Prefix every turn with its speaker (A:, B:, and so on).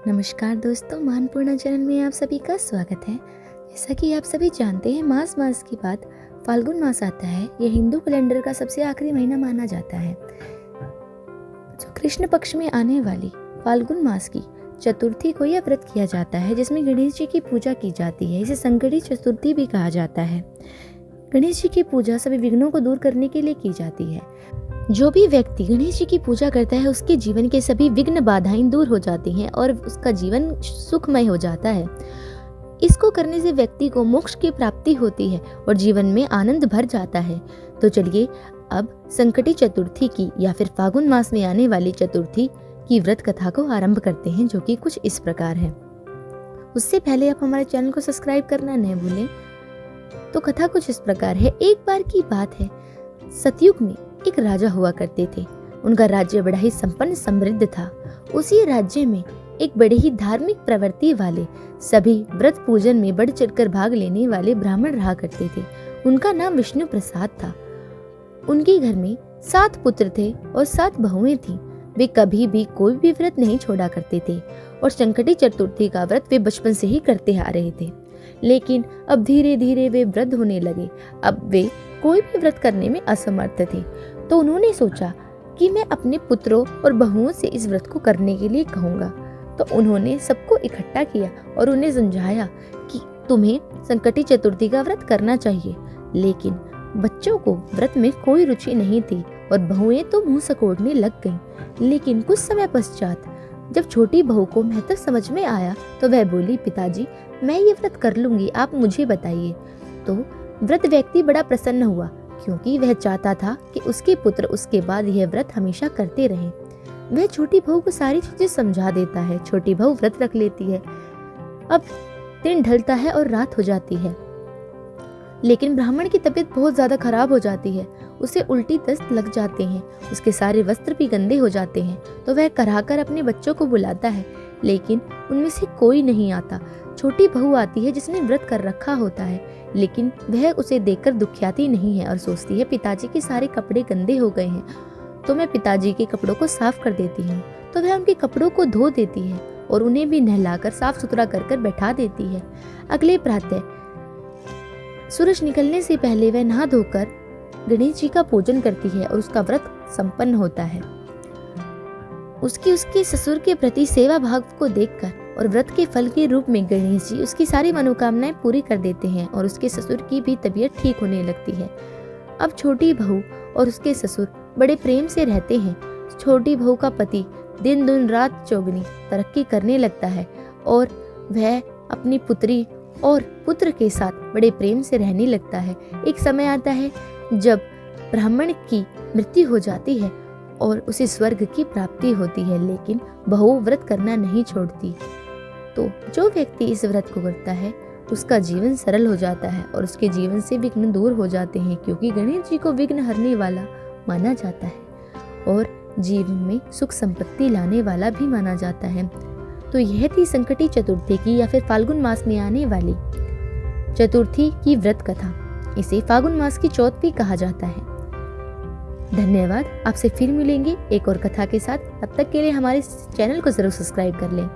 A: नमस्कार दोस्तों, मानपूर्णा चैनल में आप सभी का स्वागत है। जैसा कि आप सभी जानते हैं, मास के बाद फाल्गुन मास आता है। यह हिंदू कैलेंडर का सबसे आखिरी महीना माना जाता है। जो कृष्ण पक्ष में आने वाली फाल्गुन मास की चतुर्थी को यह व्रत किया जाता है, जिसमें गणेश जी की पूजा की जाती है। इसे संकटी चतुर्थी भी कहा जाता है। गणेश जी की पूजा सभी विघ्नों को दूर करने के लिए की जाती है। जो भी व्यक्ति गणेश जी की पूजा करता है, उसके जीवन के सभी विघ्न बाधाएं दूर हो जाती हैं और उसका जीवन सुखमय हो जाता है। इसको करने से व्यक्ति को मोक्ष की प्राप्ति होती है और जीवन में आनंद भर जाता है। तो चलिए अब संकटी चतुर्थी की या फिर फागुन मास में आने वाली चतुर्थी की व्रत कथा को आरंभ करते हैं, जो कि कुछ इस प्रकार है। उससे पहले आप हमारे चैनल को सब्सक्राइब करना न भूलें। तो कथा कुछ इस प्रकार है। एक बार की बात है, सतयुग में एक राजा हुआ करते थे। उनका राज्य बड़ा ही संपन्न समृद्ध था। उसी राज्य में एक बड़े ही धार्मिक प्रवृत्ति वाले, सभी व्रत पूजन में बढ़ चढ़कर भाग लेने वाले ब्राह्मण रहा करते थे। उनका नाम विष्णु प्रसाद था। उनके घर में 7 पुत्र थे और 7 बहुएं थीं। वे कभी भी कोई भी व्रत नहीं छोड़ा करते थे और संकटी चतुर्थी का व्रत वे बचपन से ही करते आ रहे थे। लेकिन अब धीरे धीरे वे वृद्ध होने लगे। अब वे कोई भी व्रत करने में असमर्थ थे। तो उन्होंने सोचा कि मैं अपने पुत्रों और बहुओं से इस व्रत को करने के लिए कहूँगा। तो उन्होंने सबको इकट्ठा किया और उन्हें समझाया कि तुम्हें संकटी चतुर्थी का व्रत करना चाहिए। लेकिन बच्चों को व्रत में कोई रुचि नहीं थी और बहुएं तो मुंह सकोड़ने लग गईं। लेकिन कुछ समय पश्चात जब छोटी बहू को महत्व समझ में आया तो वह बोली, पिताजी मैं ये व्रत कर लूंगी, आप मुझे बताइए। तो वृद्ध व्यक्ति बड़ा प्रसन्न हुआ, क्योंकि वह चाहता था कि उसके पुत्र उसके बाद यह व्रत हमेशा करते रहें। वह छोटी बहू को सारी चीजें समझा देता है। छोटी बहू व्रत रख लेती है। अब दिन ढलता है और रात हो जाती है। लेकिन ब्राह्मण की तबीयत बहुत ज्यादा खराब हो जाती है। उसे उल्टी दस्त लग जाते हैं। उसके सारे वस्त्र भी गंदे हो जाते हैं। तो वह कराहकर अपने बच्चों को बुलाता है, लेकिन उनमें से कोई नहीं आता। छोटी बहू आती है, जिसने व्रत कर रखा होता है, लेकिन वह उसे देखकर दुखियाती नहीं है और सोचती है, पिताजी के सारे कपड़े गंदे हो गए हैं, तो मैं पिताजी के कपड़ों को साफ कर देती हूँ। तो वह उनके कपड़ों को धो देती है और उन्हें भी नहलाकर साफ सुथरा कर बैठा देती है। अगले प्रातः सूरज निकलने से पहले वह नहा धोकर गणेश जी का पूजन करती है और उसका व्रत संपन्न होता है। उसके ससुर के प्रति सेवा भाव को देखकर और व्रत के फल के रूप में गणेश जी उसकी सारी मनोकामनाएं पूरी कर देते हैं और उसके ससुर की भी तबीयत ठीक होने लगती है। अब छोटी बहू और उसके ससुर बड़े प्रेम से रहते हैं। छोटी बहू का पति दिन दिन रात चौगुनी तरक्की करने लगता है और वह अपनी पुत्री और पुत्र के साथ बड़े प्रेम से रहने लगता है। एक समय आता है जब ब्राह्मण की मृत्यु हो जाती है और उसे स्वर्ग की प्राप्ति होती है, लेकिन बहू व्रत करना नहीं छोड़ती। तो जो व्यक्ति इस व्रत को करता है, उसका जीवन सरल हो जाता है और उसके जीवन से विघ्न दूर हो जाते हैं, क्योंकि गणेश जी को विघ्न हरने वाला माना जाता है और जीवन में सुख संपत्ति लाने वाला भी माना जाता है। तो यह थी संकटी चतुर्थी की या फिर फाल्गुन मास में आने वाली चतुर्थी की व्रत कथा। इसे फागुन मास की चौथ भी कहा जाता है। धन्यवाद। आपसे फिर मिलेंगे एक और कथा के साथ। तब तक के लिए हमारे चैनल को जरूर सब्सक्राइब कर लें।